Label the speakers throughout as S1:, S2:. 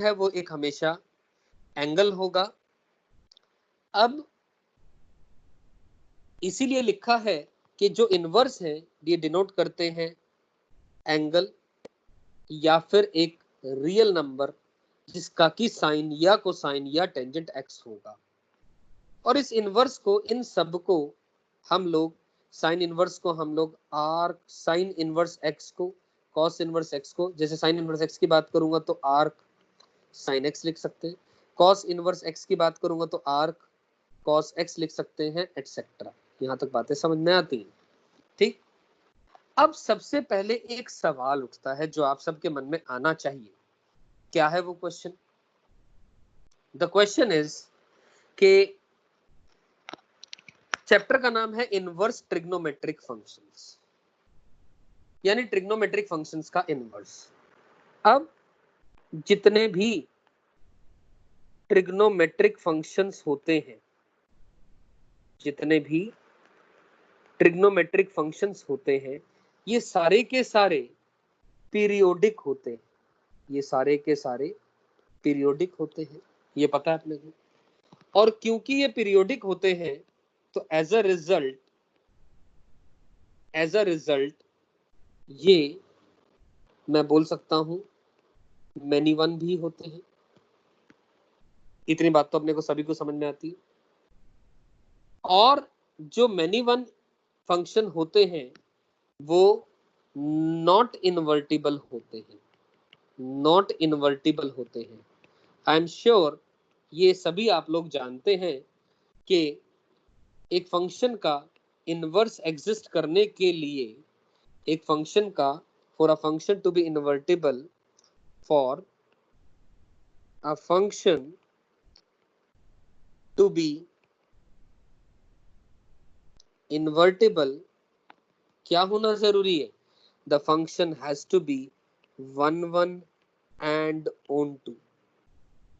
S1: है वो एक हमेशा एंगल होगा। अब इसीलिए लिखा है कि जो इनवर्स है ये डिनोट करते हैं एंगल या फिर एक रियल नंबर जिसका कि साइन या कोसाइन या टेंजेंट एक्स होगा। और इस इनवर्स को, इन सब को हम लोग, साइन इनवर्स को हम लोग आर्क साइन इनवर्स एक्स को, कॉस इनवर्स एक्स को, जैसे साइन इनवर्स एक्स की बात करूंगा तो आर्क साइन एक्स लिख सकते हैं, कॉस इनवर्स एक्स की बात करूंगा तो आर्क कॉस एक्स लिख सकते हैं, एटसेट्रा। यहां तक बातें समझ में आती हैं, ठीक। अब सबसे पहले एक सवाल उठता है जो आप सबके मन में आना चाहिए। क्या है वो क्वेश्चन? द क्वेश्चन इज के चैप्टर का नाम है इनवर्स ट्रिग्नोमेट्रिक फंक्शंस, यानी ट्रिग्नोमेट्रिक फंक्शंस का इनवर्स। अब जितने भी ट्रिग्नोमेट्रिक फंक्शंस होते हैं, जितने भी ट्रिग्नोमेट्रिक फंक्शंस होते हैं, ये सारे के सारे पीरियोडिक होते हैं। ये सारे के सारे पीरियोडिक होते हैं, ये पता है अपने को। और क्योंकि ये पीरियोडिक होते हैं तो एज अ रिजल्ट ये मैं बोल सकता हूं मैनी वन भी होते हैं। इतनी बात तो अपने को सभी को समझ में आती है। और जो मैनी वन फंक्शन होते हैं वो नॉट इनवर्टिबल होते हैं, नॉट इनवर्टिबल होते हैं। आई एम श्योर ये सभी आप लोग जानते हैं कि एक फंक्शन का इनवर्स एग्जिस्ट करने के लिए, एक फंक्शन का, for a function to be invertible, for a function to be invertible क्या होना जरूरी है? The function has to be 1 1 and onto,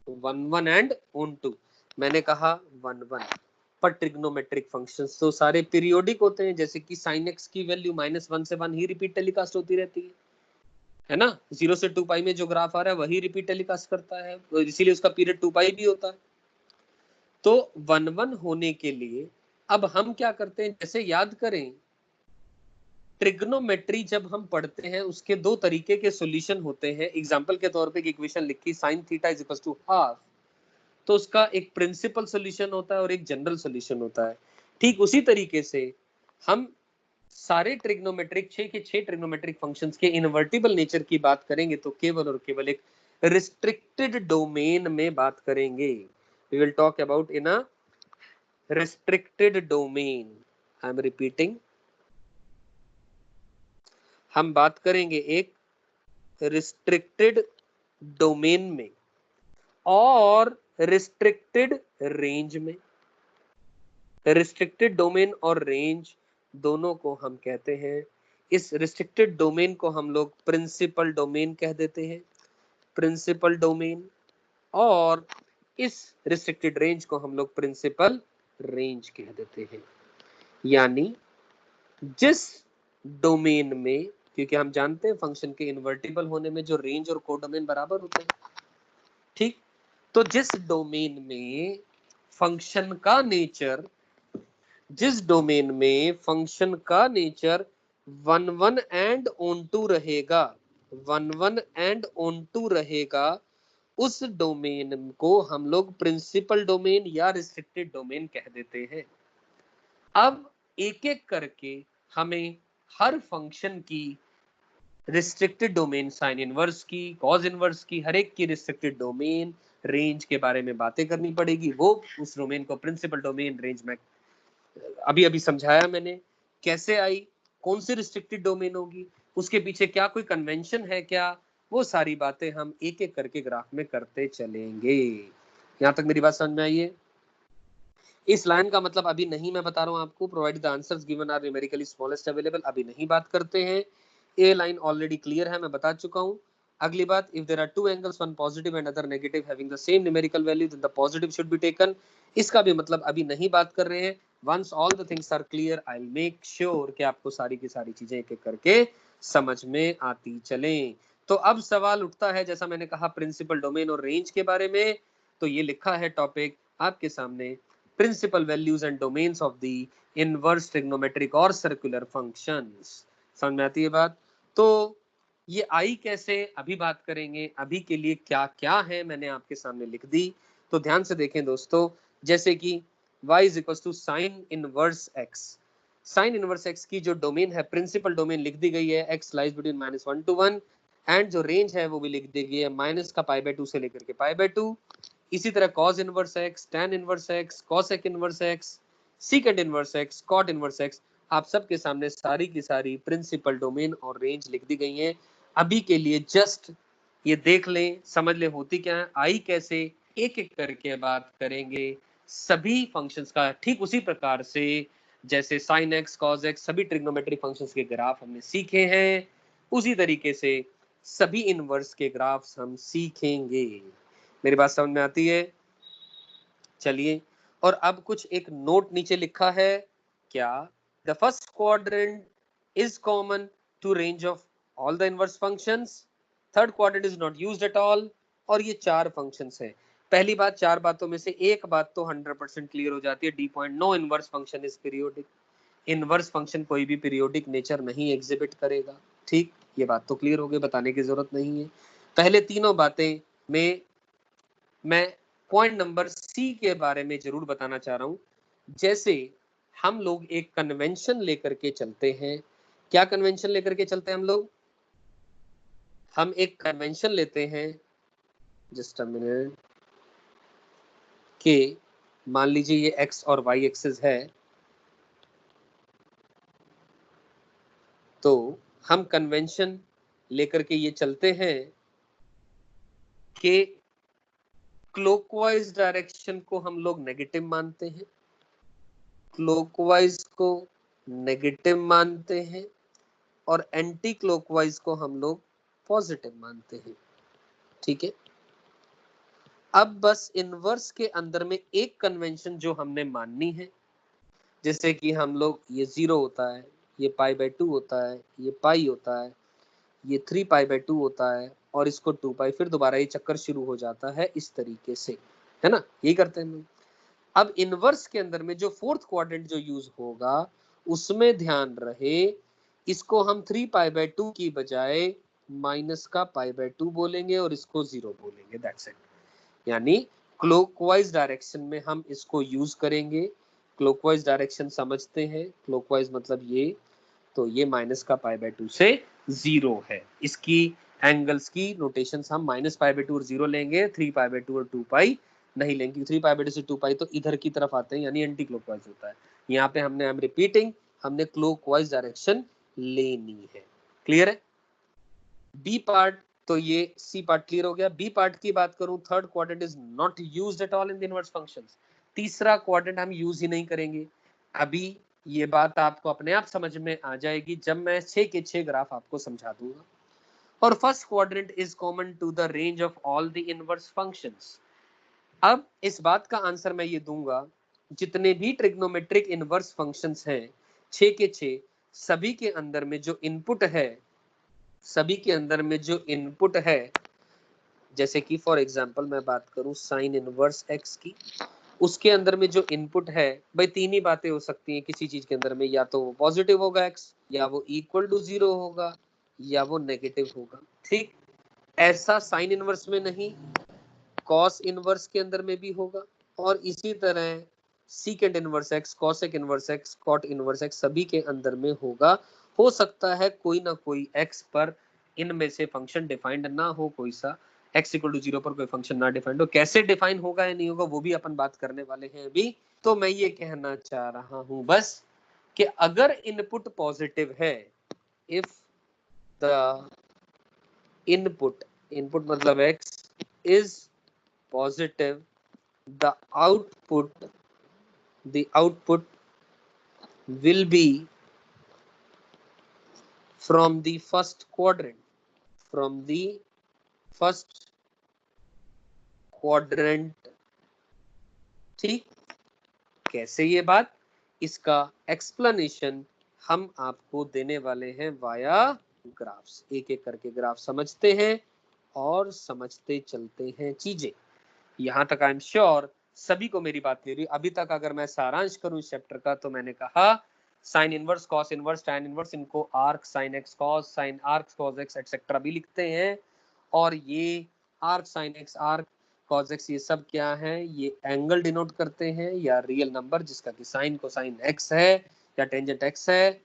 S1: 1 1 and onto. मैंने कहा 1 1, पर ट्रिग्नोमेट्रिक फंक्शंस तो सारे पीरियोडिक होते हैं, जैसे कि sin x की वैल्यू -1 से 1 ही रिपीट टेलीकास्ट होती रहती है ना। 0 से 2 पाई में जो ग्राफ आ रहा है वही रिपीट टेलीकास्ट करता है, इसीलिए उसका पीरियड 2 पाई भी होता है। तो 1 1 होने के लिए अब हम क्या करते हैं, जैसे याद करें ट्रिग्नोमेट्री जब हम पढ़ते हैं उसके दो तरीके के सॉल्यूशन होते हैं। एग्जांपल के तौर पे एक इक्वेशन लिखी sin theta is equal to half, तो उसका एक प्रिंसिपल सॉल्यूशन होता है और एक जनरल सॉल्यूशन होता है। ठीक उसी तरीके से हम सारे ट्रिग्नोमेट्रिक 6 के 6 ट्रिग्नोमेट्रिक फंक्शंस के इनवर्टिबल नेचर की बात करेंगे तो केवल और केवल एक रिस्ट्रिक्टेड डोमेन में बात करेंगे। We will talk about in a restricted domain. I am repeating, हम बात करेंगे एक रिस्ट्रिक्टेड डोमेन में और रिस्ट्रिक्टेड रेंज में। रिस्ट्रिक्टेड डोमेन और रेंज दोनों को हम कहते हैं, इस रिस्ट्रिक्टेड डोमेन को हम लोग प्रिंसिपल डोमेन कह देते हैं, प्रिंसिपल डोमेन, और इस रिस्ट्रिक्टेड रेंज को हम लोग प्रिंसिपल रेंज कह देते हैं। यानी जिस डोमेन में, क्योंकि हम जानते हैं फंक्शन के इनवर्टिबल होने में जो रेंज और कोडोमेन बराबर होते हैं, ठीक। तो जिस डोमेन में फंक्शन का नेचर, जिस डोमेन में फंक्शन का नेचर 1 1 एंड ऑन टू रहेगा, 1 1 एंड ऑन टू रहेगा, उस डोमेन को हम लोग प्रिंसिपल डोमेन या रिस्ट्रिक्टेड डोमेन कह देते हैं। अब एक एक करके हमें हर फंक्शन की रिस्ट्रिक्टेड डोमेन, साइन इनवर्स की, कॉज इनवर्स की, हर एक की रिस्ट्रिक्टेड डोमेन, रेंज के बारे में बातें करनी पड़ेगी। वो उस डोमेन को प्रिंसिपल डोमेन, रेंज में अभी अभी समझाया मैंने कैसे आई, कौन सी रिस्ट्रिक्टेड डोमेन होगी, उसके पीछे क्या कोई कन्वेंशन है क्या, वो सारी बातें हम एक एक करके ग्राफ में करते चलेंगे। यहां तक मेरी बात समझ में आई है? इस लाइन का मतलब अभी नहीं मैं बता रहा हूं आपको, provide the answers given are numerically smallest available, अभी नहीं बात करते हैं। ए लाइन ऑलरेडी क्लियर है, मैं बता चुका हूं। अगली बात, if there are two angles, one positive and other negative having the same numerical value, then the positive should be taken. इसका भी मतलब अभी नहीं बात कर रहे हैं। Once all the things are clear, I will make sure कि आपको सारी की सारी चीजें एक एक करके समझ में आती चलें। तो अब सवाल उठता है, जैसा मैंने कहा प्रिंसिपल डोमेन और रेंज के बारे में, तो ये लिखा है टॉपिक आपके सामने, principal values and domains of the inverse trigonometric और सर्कुलर फंक्शंस। समझ में आती है बात? तो ये आई कैसे अभी बात करेंगे, अभी के लिए क्या क्या है मैंने आपके सामने लिख दी। तो ध्यान से देखें दोस्तों, जैसे कि y is equal to sine inverse x, sine inverse x की जो डोमेन है, प्रिंसिपल डोमेन लिख दी गई है, x lies between -1 to 1, and जो रेंज है वो भी लिख दी गई है माइनस का π/2 से लेकर के π/2। इसी तरह cos inverse x, tan inverse x, cosec inverse x, secant inverse x, cot inverse x, आप सबके सामने सारी की सारी प्रिंसिपल डोमेन और रेंज लिख दी गई है। अभी के लिए जस्ट ये देख लें, समझ लें होती क्या है, आई कैसे, एक एक करके बात करेंगे सभी फंक्शंस का, ठीक उसी प्रकार से जैसे sin x, cos x, सभी ट्रिग्नोमेट्रिक फंक्शंस के ग्राफ हमने सीखे हैं, उसी तरीके से सभी इनवर्स के ग्राफ्स हम सीखेंगे। मेरी बात समझ में आती है? चलिए, और अब कुछ एक नोट नीचे लिखा है, क्या the first quadrant is common to range of all the inverse functions, third quadrant is not used at all, और ये चार फंक्शंस हैं। पहली बात, चार बातों में से एक बात तो 100% क्लियर हो जाती है, D point, no inverse function is periodic, inverse function कोई भी पीरियोडिक नेचर नहीं एग्जिबिट करेगा। ठीक, ये बात तो क्लियर हो गई, बताने की जरूरत नहीं है। पहले तीनों बातें में मैं पॉइंट नंबर सी के बारे में जरूर बताना चाह रहा हूं। जैसे हम लोग एक कन्वेंशन लेकर के चलते हैं, क्या कन्वेंशन लेकर के चलते हैं हम लोग? हम एक कन्वेंशन लेते हैं, जस्ट अ मिनट, के मान लीजिए ये एक्स और वाई एक्सिस है, तो हम कन्वेंशन लेकर के ये चलते हैं कि क्लॉकवाइज डायरेक्शन को हम लोग नेगेटिव मानते हैं, क्लॉकवाइज को नेगेटिव मानते हैं, और एंटी क्लॉकवाइज को हम लोग पॉजिटिव मानते हैं। ठीक है, अब बस इनवर्स के अंदर में एक कन्वेंशन जो हमने माननी है, जैसे कि हम लोग ये 0 होता है, ये π/2 होता है, ये पाई होता है, ये 3π/2 होता है, और इसको 2π, फिर दोबारा ये चक्कर शुरू हो जाता है इस तरीके से, है ना, यही करते हैं हम। अब इनवर्स के अंदर में जो फोर्थ क्वाड्रेंट जो यूज होगा, उसमें ध्यान रहे इसको हम 3π/2 की बजाय माइनस का π/2 बोलेंगे और इसको 0 बोलेंगे, दैट्स इट। यानी क्लॉकवाइज डायरेक्शन में हम इसको यूज करेंगे। क्लॉकवाइज डायरेक्शन समझते हैं, क्लॉकवाइज मतलब ये, तो ये माइनस का π/2 से 0 है। इसकी एंगल्स की नोटेशंस हम -π/2 और 0 लेंगे, 3π/2 और 2π नहीं लेंगे। 3π/2 से 2π तो इधर की तरफ आते हैं, यानी एंटी क्लॉकवाइज होता है। यहाँ पे हमने, आई एम रिपीटिंग, हमने क्लॉकवाइज डायरेक्शन लेनी है। क्लियर है? बी पार्ट, तो ये सी पार्ट क्लियर हो गया। बी पार्ट की बात करूं, third quadrant is not used at all in the inverse functions, तीसरा क्वाड्रेंट हम यूज ही नहीं करेंगे। अभी ये बात आपको अपने आप समझ में आ जाएगी जब मैं 6 के 6 ग्राफ आपको समझा दूंगा। और first quadrant is common to the range of all the inverse functions. अब इस बात का आंसर मैं ये दूंगा, जितने भी ट्रिग्नोमेट्रिक इनवर्स फंक्शंस हैं 6 के 6, सभी के अंदर में जो इनपुट है, सभी के अंदर में जो इनपुट है, जैसे कि फॉर एग्जांपल मैं बात करूं साइन इनवर्स एक्स की, उसके अंदर में जो इनपुट है, भाई तीन ही बातें हो सकती हैं किसी चीज के अंदर में, या तो वो पॉजिटिव होगा एक्स, या वो इक्वल टू 0 होगा, या वो नेगेटिव होगा। ठीक, ऐसा साइन इनवर्स में नहीं, कॉस इनवर्स के अंदर में भी होगा, और इसी तरह secant inverse x, cosec inverse x, cot inverse x, सभी के अंदर में होगा। हो सकता है कोई ना कोई एक्स पर इनमें से फंक्शन डिफाइंड ना हो, कोई सा x इक्वल टू 0 पर कोई फंक्शन ना डिफाइंड हो, कैसे डिफाइन होगा या नहीं होगा वो भी अपन बात करने वाले हैं अभी। तो मैं ये कहना चाह रहा हूं बस कि अगर इनपुट पॉजिटिव है, इफ द इनपुट, इनपुट मतलब x is positive, the output will be from the first quadrant, from the first quadrant। ठीक, कैसे ये बात, इसका एक्सप्लेनेशन हम आपको देने वाले हैं वाया ग्राफ्स। एक एक करके ग्राफ समझते हैं और समझते चलते हैं चीजें। यहाँ तक आई एम श्योर सभी को मेरी बात क्लियर हुई। अभी तक अगर मैं सारांश करूं इस चैप्टर का तो मैंने कहा sine inverse, cos inverse, tan inverse, इनको arc sine x cos, sine arc cos x et cetera भी लिखते हैं। और ये arc sine x, arc cos x, ये सब क्या है? ये एंगल डिनोट करते हैं या रियल नंबर जिसका कि साइन कोसाइन एक्स है या टेंजेंट एक्स है।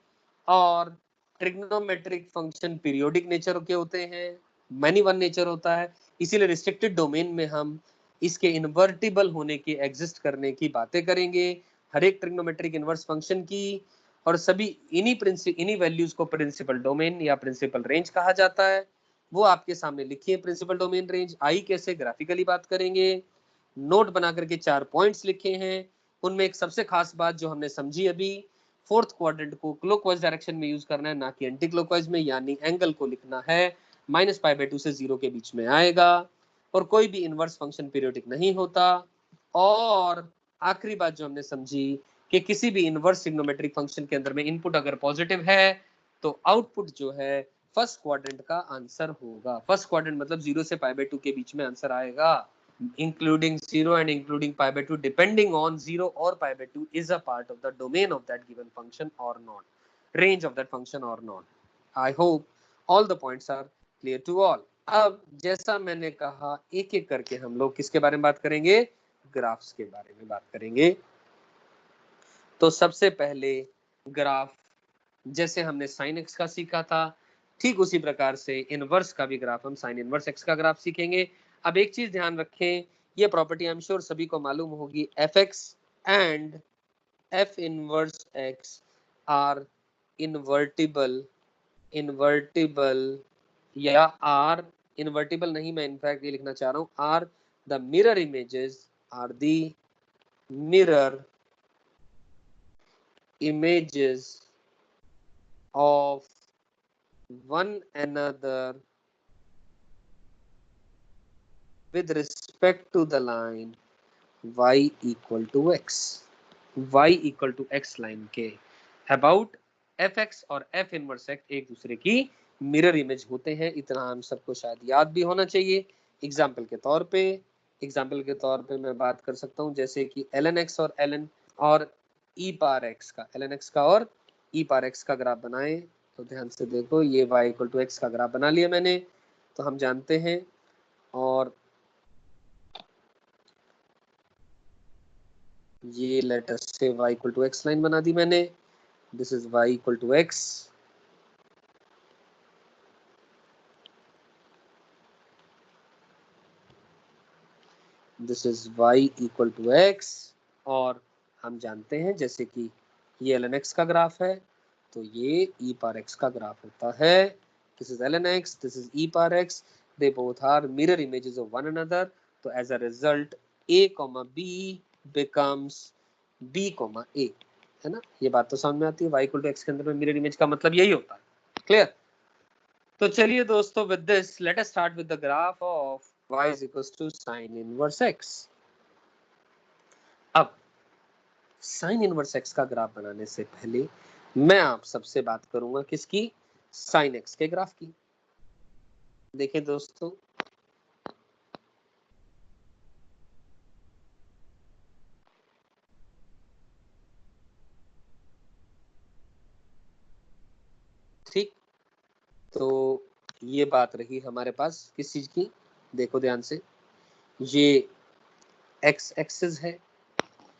S1: और ट्रिग्नोमेट्रिक फंक्शन पीरियोडिक नेचर के होते हैं, मैनी वन नेचर होता है, इसीलिए रिस्ट्रिक्टेड डोमेन में हम इसके इन्वर्टिबल होने की, एग्जिस्ट करने की बातें करेंगे, हर एक ट्रिग्नोमेट्रिक इनवर्स फंक्शन की। और सभी इन्हीं वैल्यूज को प्रिंसिपल डोमेन या प्रिंसिपल रेंज कहा जाता है। वो आपके सामने लिखिए, प्रिंसिपल डोमेन रेंज आई कैसे ग्राफिकली बात करेंगे। नोट बना करके 4 पॉइंट्स लिखे हैं। उनमें एक सबसे खास बात जो हमने समझी अभी, फोर्थ क्वाड्रेंट को क्लॉकवाइज डायरेक्शन में यूज करना है, ना कि एंटी क्लॉकवाइज में, यानी एंगल को लिखना है -π/2 से 0 के बीच में आएगा। और कोई भी इनवर्स फंक्शन पीरियोडिक नहीं होता। और आखिरी बात जो हमने समझी कि किसी भी इनवर्स ट्रिग्नोमेट्रिक फंक्शन के अंदर में इनपुट अगर पॉजिटिव है तो आउटपुट जो है फर्स्ट क्वाड्रेंट का आंसर होगा। फर्स्ट क्वाड्रेंट मतलब 0 से π/2 के बीच में आंसर आएगा, including 0 and including π/2 depending on 0 or π/2 is a part of the domain of that given function or not, range of that function or not. I hope all the points are clear to all. अब जैसा मैंने कहा एक एक करके हम लोग किसके बारे में बात करेंगे? ग्राफ्स के बारे में बात करेंगे। तो सबसे पहले ग्राफ, जैसे हमने साइन एक्स का सीखा था ठीक उसी प्रकार से इनवर्स का भी ग्राफ, हम साइन इनवर्स एक्स का ग्राफ सीखेंगे। अब एक चीज ध्यान रखें, ये प्रॉपर्टी आई एम श्योर सभी को मालूम होगी, f x and f inverse x are invertible, invertible या आर इनवर्टिबल नहीं, मैं इनफैक्ट ये लिखना चाह रहा हूं, are the mirror images, are the mirror images of one another with respect to the line y equal to x, y equal to x line के about fx और f इनवर्स x एक दूसरे की मिरर इमेज होते हैं। इतना हम सबको शायद याद भी होना चाहिए। एग्जाम्पल के तौर पे मैं बात कर सकता हूँ, जैसे कि ln x और ln और e पावर x का, ln x का और e पावर x का ग्राफ बनाए तो ध्यान से देखो, ये y इक्वल टू x का ग्राफ बना लिया मैंने। तो हम जानते हैं, और ये लेटर से y equal to x line बना दी मैंने। This is y equal to x, this is y equal to x। और हम जानते हैं जैसे कि ये ln x का ग्राफ है तो ये e पावर x का ग्राफ होता है। This is ln x, this is e power x, they both are mirror images of one another. तो as a result a, b becomes b, a, है ना। ये बात तो समझ में आती है, y इक्वल टू x के अंदर में मिरर इमेज का मतलब यही होता है। क्लियर? तो चलिए दोस्तों, with this let us start with the graph of y is equals to sin inverse x। अब साइन इनवर्स एक्स का ग्राफ बनाने से पहले मैं आप सबसे बात करूंगा किसकी? साइन एक्स के ग्राफ की। देखिए दोस्तों, ठीक, तो ये बात रही हमारे पास किस चीज की? देखो ध्यान से, ये एक्स एक्सिस है,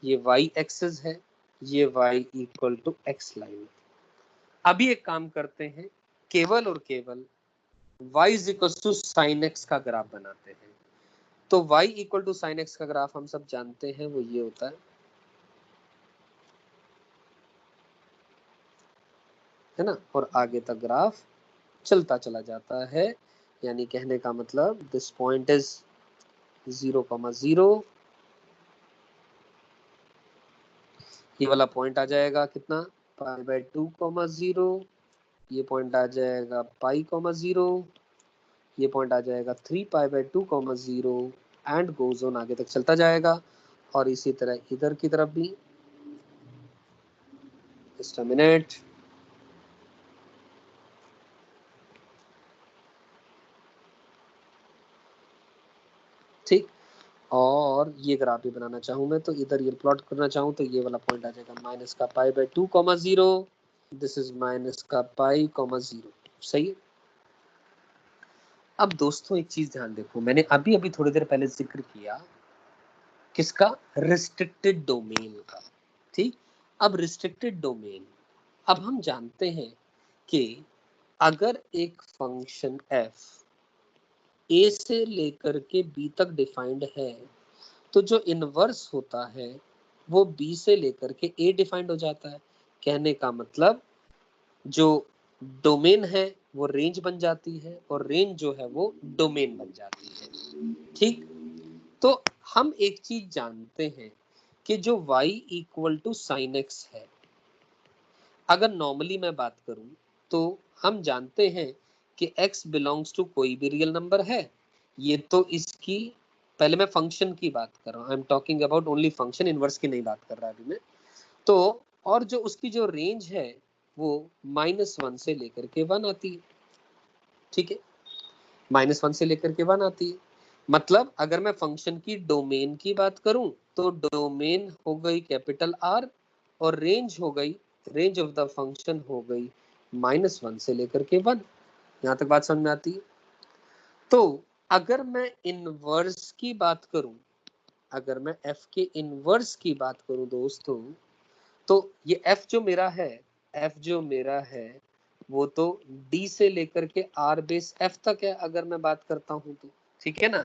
S1: ये वाई एक्सिस है, ये y equal to x line. अभी एक काम करते हैं, केवल और केवल y is equal to sine x का ग्राफ बनाते हैं। तो y equal to sine x का ग्राफ हम सब जानते हैं, वो ये होता है ना। और आगे तक ग्राफ चलता चला जाता है, यानी कहने का मतलब दिस पॉइंट इज 0,0, ये वाला पॉइंट आ जाएगा कितना? π/2,0, ये पॉइंट आ जाएगा π,0, ये पॉइंट आ जाएगा 3π/2,0 एंड गोज ऑन, आगे तक चलता जाएगा। और इसी तरह इधर की तरफ भी, जस्ट अ मिनट, और ये ग्राफ भी बनाना चाहूँ मैं तो इधर ये प्लॉट करना चाहूँ तो ये वाला पॉइंट आ जाएगा माइनस का pi by 2,0, this is minus का पाई, 0। सही है। अब दोस्तों एक चीज ध्यान देखो, मैंने अभी अभी थोड़ी देर पहले जिक्र किया किसका, रिस्ट्रिक्टेड डोमेन का। ठीक, अब रिस्ट्रिक्टेड डोमेन, अब हम जानते हैं कि अगर एक फंक्शन f a से लेकर के b तक डिफाइंड है तो जो इनवर्स होता है वो b से लेकर के a डिफाइंड हो जाता है। कहने का मतलब जो डोमेन है वो रेंज बन जाती है और रेंज जो है वो डोमेन बन जाती है। ठीक, तो हम एक चीज जानते हैं कि जो y equal to sine x है, अगर नॉर्मली मैं बात करूं तो हम जानते हैं कि x बिलोंग्स टू कोई भी रियल नंबर है। ये तो इसकी, पहले मैं फंक्शन की बात कर रहा हूँ, I am talking about only function, inverse की नहीं बात कर रहा अभी मैं। तो और जो उसकी जो रेंज है वो -1 से लेकर के 1 आती है। ठीक है, -1 से लेकर के 1 आती है। मतलब अगर मैं फंक्शन की डोमेन की बात करूं तो डोमेन हो गई कैपिटल आर और रेंज हो गई, रेंज ऑफ द फंक्शन हो गई -1 से लेकर के 1। यहां तक बात समझ में आती है। तो अगर मैं इनवर्स की बात करूं, अगर मैं f के इनवर्स की बात करूं दोस्तों, तो ये f जो मेरा है, f जो मेरा है वो तो d से लेकर के r बेस f तक है अगर मैं बात करता हूं तो, ठीक है ना।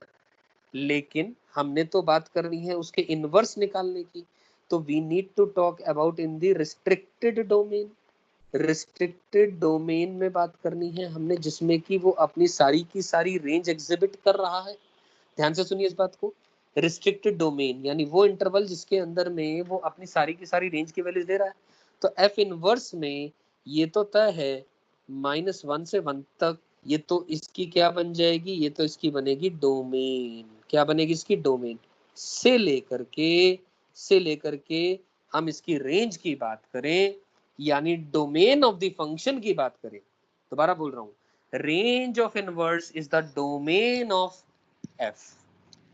S1: लेकिन हमने तो बात करनी है उसके इनवर्स निकालने की, तो we need to talk about in the restricted domain. Restricted domain में बात करनी है हमने जिसमें कि वो अपनी सारी की सारी रेंज एग्जिबिट कर रहा है। ध्यान से सुनिए इस बात को, रिस्ट्रिक्टेड डोमेन यानी वो इंटरवल जिसके अंदर में वो अपनी सारी की सारी रेंज की वैल्यूज दे रहा है। तो एफ इनवर्स में ये तो तय है -1 से 1 तक, ये तो इसकी क्या बन जाएगी, ये तो इसकी बनेगी डोमेन। क्या बनेगी इसकी, डोमेन। से लेकर के हम इसकी रेंज की बात करें यानी डोमेन ऑफ द फंक्शन की बात करें, दोबारा बोल रहा हूं, range of inverse is the domain of f,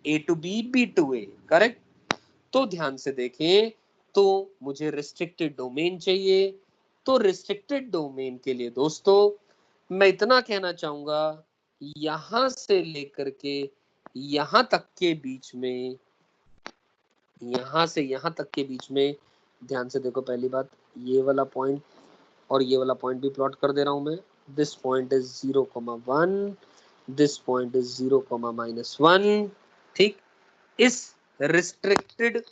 S1: A to B, B to A, correct. तो ध्यान से देखें, तो मुझे रिस्ट्रिक्टेड डोमेन चाहिए। तो रिस्ट्रिक्टेड डोमेन के लिए दोस्तों मैं इतना कहना चाहूंगा, यहां से लेकर के यहां तक के बीच में, यहां से यहां तक के बीच में, ध्यान से देखो, पहली बात ये वाला पॉइंट और ये वाला पॉइंट भी प्लॉट कर दे रहा हूं मैं। This point is 0,1, this point is 0,-1। ठीक, इस रिस्ट्रिक्टेड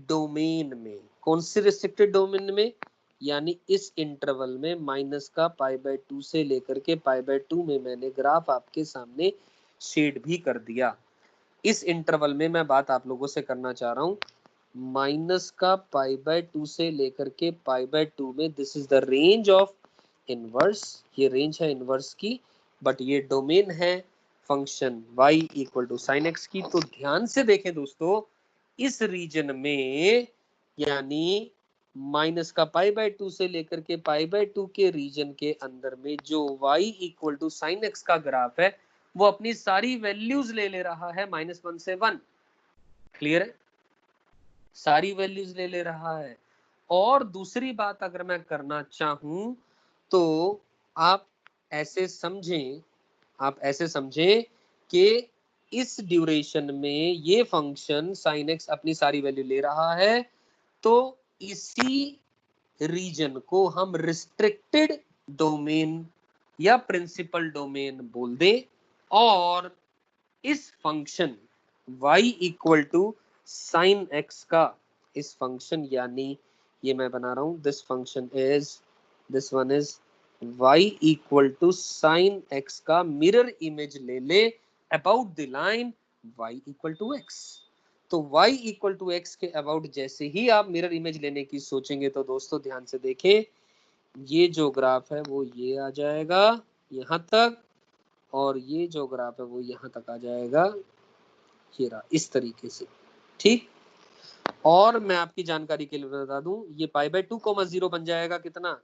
S1: डोमेन में, कौन सी रिस्ट्रिक्टेड डोमेन में, यानी इस इंटरवल में -π/2 से लेकर के π/2 में मैंने ग्राफ आपके सामने शेड भी कर दिया। इस इंटरवल में मैं बात आप लोगों से करना चाह रहा हूं -π/2 से लेकर के π/2 में, this is the range of inverse, ये रेंज है इनवर्स की, बट ये डोमेन है function y equal to sine x की। तो ध्यान से देखें दोस्तों, इस रीजन में यानी -π/2 से लेकर के π/2 के रीजन के अंदर में जो y equal to sine x का ग्राफ है वो अपनी सारी वैल्यूज ले रहा है -1 से 1। क्लियर है, सारी वैल्यूज ले रहा है। और दूसरी बात अगर मैं करना चाहूं तो आप ऐसे समझें, आप ऐसे समझें कि इस ड्यूरेशन में ये फंक्शन sin x अपनी सारी वैल्यू ले रहा है, तो इसी रीजन को हम रिस्ट्रिक्टेड डोमेन या प्रिंसिपल डोमेन बोल दे। और इस function y equal to sine x का, इस फंक्शन यानी ये मैं बना रहा हूं, this function is, this one is y equal to sine x का मिरर इमेज ले about the line y equal to x। तो y इक्वल टू x के अबाउट जैसे ही आप मिरर इमेज लेने की सोचेंगे तो दोस्तों ध्यान से देखें, ये जो ग्राफ है वो ये आ जाएगा यहां तक, और ये जो ग्राफ है वो यहां तक आ जाएगा, ये रहा इस तरीके से। ठीक, और मैं आपकी जानकारी के लिए बता दूं, ये π/2, 0 बन जाएगा कितना,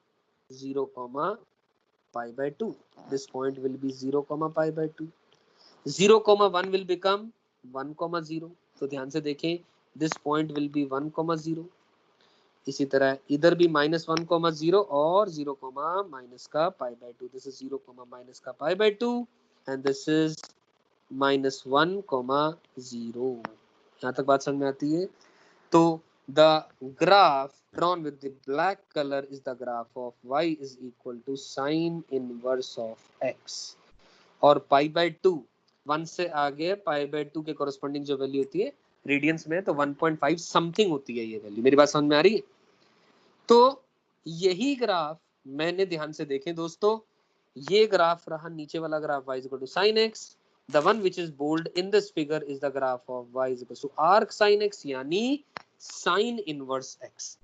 S1: 0,π/2। This point will be 0, π/2। 0, 1 will become 1, 0। तो ध्यान से देखें, दिस पॉइंट विल बी 1,0, इसी तरह इधर भी -1,0 और 0, माइनस का π/2, दिस इज 0, माइनस का π/2 एंड दिस इज -1,0। यहाँ तक बात समझ में आती है? तो the graph drawn with the black color is the graph of y is equal to sin inverse of x, और π/2 1 से आगे π/2 के कोरस्पॉन्डिंग जो वैल्यू होती है रेडियंस में, तो 1.5 समथिंग होती है ये वैल्यू। मेरी बात समझ में आ रही है? तो यही ग्राफ मैंने ध्यान से देखें दोस्तों, ये ग्राफ रहा नीचे वाला graph y is equal to sin x, the one which is bold in this figure is the graph of y is equal to arc sin x, यानी sin inverse x।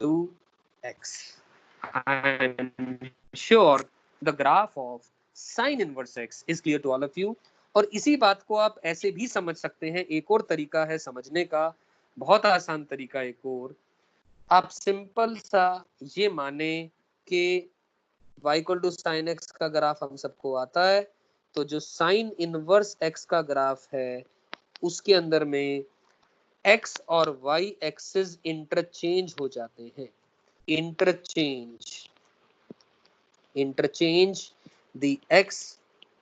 S1: to x, I am sure the graph of sin inverse x is clear to all of you। और इसी बात को आप ऐसे भी समझ सकते हैं, एक और तरीका है समझने का, बहुत आसान तरीका। एक और आप सिंपल सा ये माने कि y equal to sine x का ग्राफ हम सबको आता है, तो जो साइन इनवर्स x का ग्राफ है उसके अंदर में x और y एक्सिस इंटरचेंज हो जाते हैं, interchange the x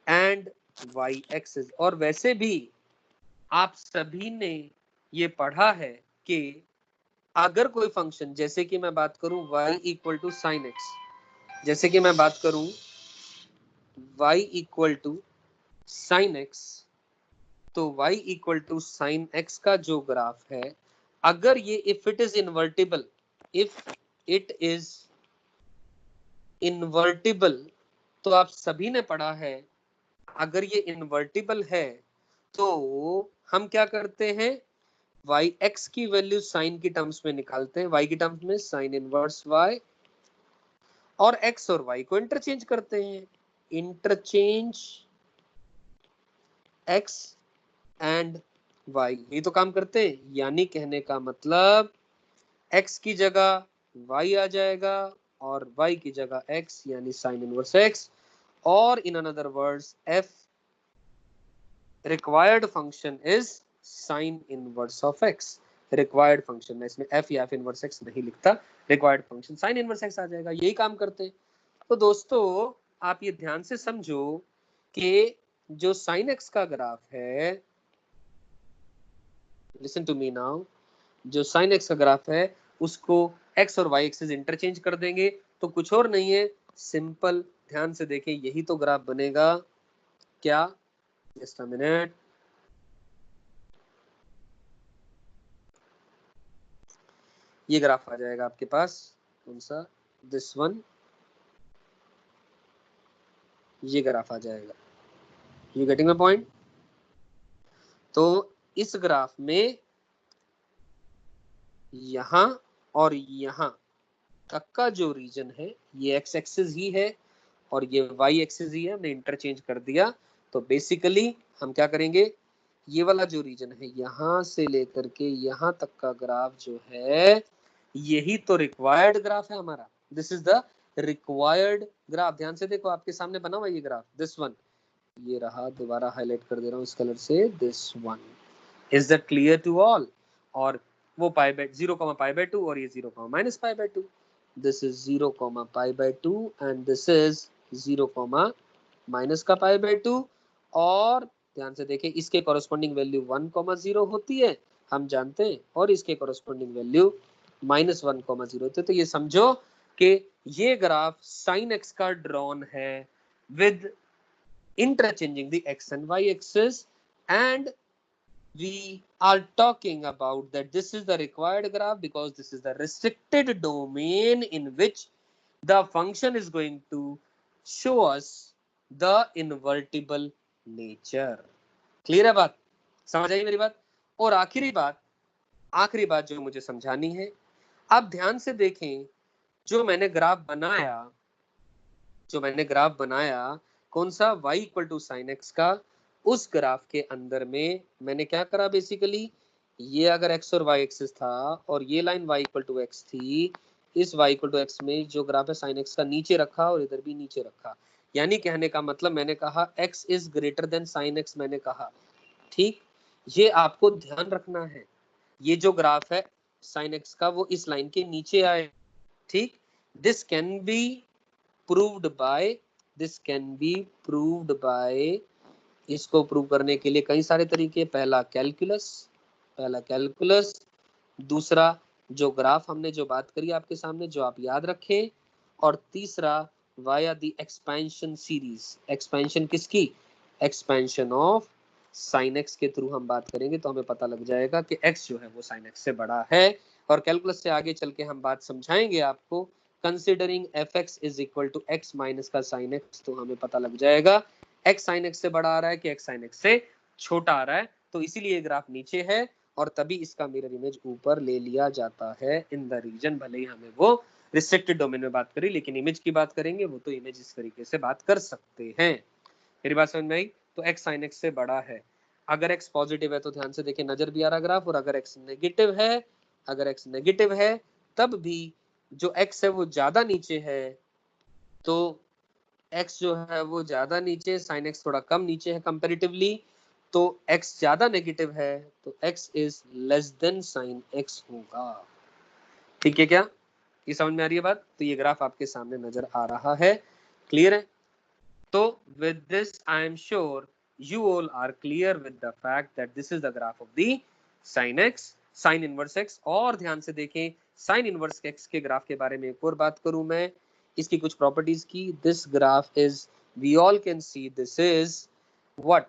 S1: and y axis. और वैसे भी आप सभी ने ये पढ़ा है कि अगर कोई फंक्शन, जैसे कि मैं बात करूं y equal to sine x, जैसे कि मैं बात करूं y equal to sine x, तो y equal to sine x का जो ग्राफ है, अगर ये if it is invertible, if it is invertible, तो आप सभी ने पढ़ा है अगर ये इन्वर्टिबल है तो हम क्या करते हैं, y x की वैल्यू साइन की टर्म्स में निकालते हैं, y की टर्म्स में साइन इनवर्स y, और x और y को इंटरचेंज करते हैं, इंटरचेंज x एंड y, ये तो काम करते हैं। यानी कहने का मतलब x की जगह y आ जाएगा और y की जगह x, यानी साइन इनवर्स x, और in another words f required function is sine inverse of x। Required function, मैं इसमें f या f इनवर्स x नहीं लिखता, required function sine inverse x आ जाएगा, यही काम करते हैं। तो दोस्तों आप ये ध्यान से समझो कि जो साइन x का ग्राफ है, लिसन टू मी नाउ, जो साइन x का ग्राफ है उसको x और y एक्सिस इंटरचेंज कर देंगे, तो कुछ और नहीं है, सिंपल, ध्यान से देखें, यही तो ग्राफ बनेगा। क्या? जस्ट अ मिनट, ये ग्राफ आ जाएगा आपके पास, कौन सा, दिस वन, ये ग्राफ आ जाएगा। You getting my point? तो इस ग्राफ में यहां और यहां तक का जो रीजन है ये x एक्सिस ही है और ये y एक्सिस ही है, हमने इंटरचेंज कर दिया। तो बेसिकली हम क्या करेंगे, ये वाला जो रीजन है यहां से लेकर के यहां तक का ग्राफ जो है, यही तो रिक्वायर्ड ग्राफ है हमारा। This is the required graph. ध्यान से देखो, आपके सामने बना हुआ ये ग्राफ, दिस वन, ये रहा, दोबारा हाईलाइट कर दे रहा हूँ इस कलर से, this one. Is that clear to all? और वो (0, π/2) और ये 0, -π/2, this is 0, π/2 and this is 0, -π/2। और ध्यान से देखें, इसके कॉरेस्पॉन्डिंग वैल्यू 1, 0 होती है, हम जानते हैं, और इसके कॉरेस्पॉन्डिंग वैल्यू -1, 0 होती है। तो ये समझो कि ये ग्राफ साइन एक्स का ड्रॉन है with interchanging the x and y axis, and we are talking about that this is the required graph because this is the restricted domain in which the function is going to show us the invertible nature। Clear है बात? समझ आई मेरी बात? और आखिरी बात जो मुझे समझानी है, आप ध्यान से देखें, जो मैंने ग्राफ बनाया कौन सा, y equal to sine x का, उस ग्राफ के अंदर में मैंने क्या करा, बेसिकली ये अगर x और y एक्सिस था और ये line y equal to x थी, इस y इक्वल टू x में जो ग्राफ है साइन x का नीचे रखा और इधर भी नीचे रखा। यानी कहने का मतलब मैंने कहा x is greater than sine x, मैंने कहा ठीक। ये आपको ध्यान रखना है, ये जो ग्राफ है साइन x का वो इस लाइन के नीचे आए, ठीक। This can be proved bye, this can be proved bye, इसको प्रूव करने के लिए कई सारे तरीके, पहला कैलकुलस, दूसरा जो ग्राफ हमने जो बात करी आपके सामने जो आप याद रखें, और तीसरा वाया दी एक्सपेंशन सीरीज। एक्सपेंशन किसकी? एक्सपेंशन ऑफ साइन एक्स के थ्रू हम बात करेंगे तो हमें पता लग जाएगा कि एक्स जो है वो साइन एक्स से बड़ा है। और कैलकुलस से आगे चल के हम बात समझाएंगे आपको, considering f x is equal to x minus का साइन एक्स, तो हमें पता लग जाएगा एक्स साइन एक्स से बड़ा आ रहा है कि एक्स साइन एक्स से छोटा आ रहा है। तो इसीलिए ग्राफ नीचे है और तभी इसका मिरर इमेज ऊपर ले लिया जाता है इन द रीजन, भले ही हमें वो रिस्ट्रिक्टेड डोमेन में बात करी, लेकिन इमेज की बात करेंगे वो तो इमेज इस तरीके से बात कर सकते हैं। मेरी बात समझ में आई? तो x sin x से बड़ा है। अगर x पॉजिटिव है तो ध्यान से देखिए नजर भी आ रहा ग्राफ, और अगर x नेगेटिव है, अगर x नेगेटिव है तब भी जो x है वो ज्यादा नीचे है, तो x जो है वो ज्यादा नीचे, sin x थोड़ा कम नीचे है कंपैरेटिवली, तो x ज्यादा नेगेटिव है तो x is less than sin x होगा। ठीक है क्या? ये समझ में आ रही है बात? तो ये ग्राफ आपके सामने नजर आ रहा है, क्लियर है? तो with this I am sure you all are clear with the fact that this is the graph of the sin x, sin inverse x। और ध्यान से देखें sin inverse x के ग्राफ के बारे में एक और बात करूं मैं, इसकी कुछ प्रॉपर्टीज की। this graph is, we all can see this is what,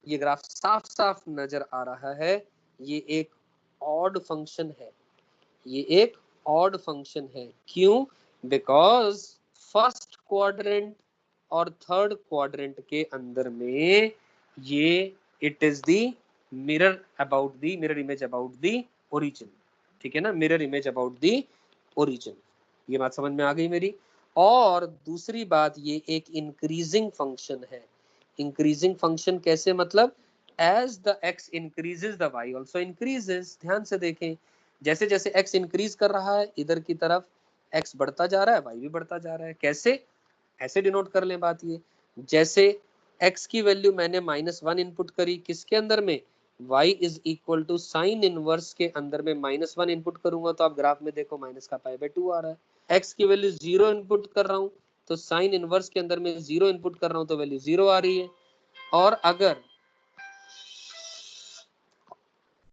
S1: ये ग्राफ साफ साफ नजर आ रहा है, ये एक ऑड फंक्शन है, ये एक ऑड फंक्शन है। क्यों? बिकॉज फर्स्ट क्वाड्रेंट और थर्ड क्वाड्रेंट के अंदर में ये it is the mirror about the, mirror image about the origin, ठीक है ना, mirror image about the origin. ये बात समझ में आ गई मेरी? और दूसरी बात, ये एक इंक्रीजिंग फंक्शन है। इंक्रीजिंग फंक्शन कैसे? मतलब as the x increases the y also increases. ध्यान से देखें, जैसे जैसे x इंक्रीज कर रहा है इधर की तरफ, x बढ़ता जा रहा है, y भी बढ़ता जा रहा है। कैसे? ऐसे डिनोट कर लें बात ये, जैसे x की वैल्यू मैंने -1 इनपुट करी, किसके अंदर में? y is equal to sine inverse के अंदर में -1 इनपुट करूंगा तो आप ग्राफ में देखो माइनस का π/2 आ रहा है। x की वैल्यू 0 इनपुट कर रहा हूं तो साइन इनवर्स के अंदर में 0 इनपुट कर रहा हूं तो वैल्यू 0 आ रही है।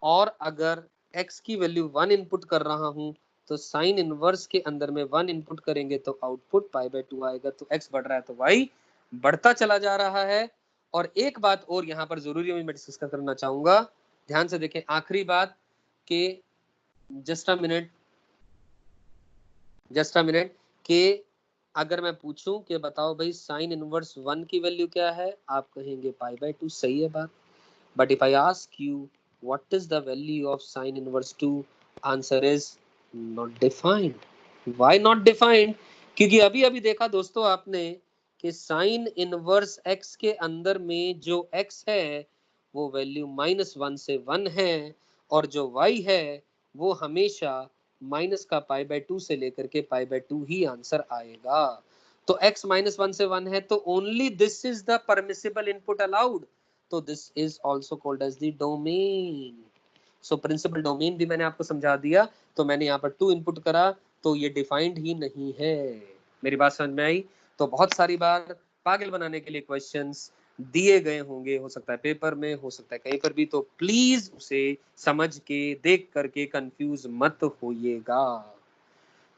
S1: और अगर x की वैल्यू 1 इनपुट कर रहा हूं तो साइन इनवर्स के अंदर में 1 इनपुट करेंगे तो आउटपुट π/2 आएगा। तो x बढ़ रहा है तो y बढ़ता चला जा रहा है। और एक बात और यहाँ पर जरूरी है मैं डिस्कस करना चाहूंगा, ध्यान से देखें, आखिरी बात कि जस्ट अ मिनट कि अगर मैं पूछूं कि बताओ भाई साइन इनवर्स 1 की वैल्यू क्या है, आप कहेंगे π/2, सही है बात। But if I ask you what is the value of sin inverse 2, answer is not defined. Why not defined? क्योंकि अभी अभी देखा दोस्तों आपने कि sin इनवर्स x के अंदर में जो x है वो वैल्यू -1 से 1 है, और जो y है वो हमेशा माइनस का π/2 से लेकर के π/2 ही आंसर आएगा। तो x -1 से 1 है तो only this is the permissible input allowed, तो this is also called as the domain. So principal domain भी मैंने आपको समझा दिया। तो मैंने यहाँ पर 2 इनपुट करा तो ये डिफाइंड ही नहीं है। मेरी बात समझ में आई? तो बहुत सारी बार पागल बनाने के लिए क्वेश्चंस दिए गए होंगे, हो सकता है पेपर में, हो सकता है कहीं पर भी, तो प्लीज उसे समझ के देख करके कंफ्यूज मत होइएगा।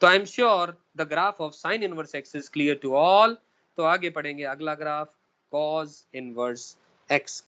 S1: तो I am sure the graph of sine inverse x is clear to all. तो आगे पढ़ेंगे अगला ग्राफ कॉस इनवर्स एक्स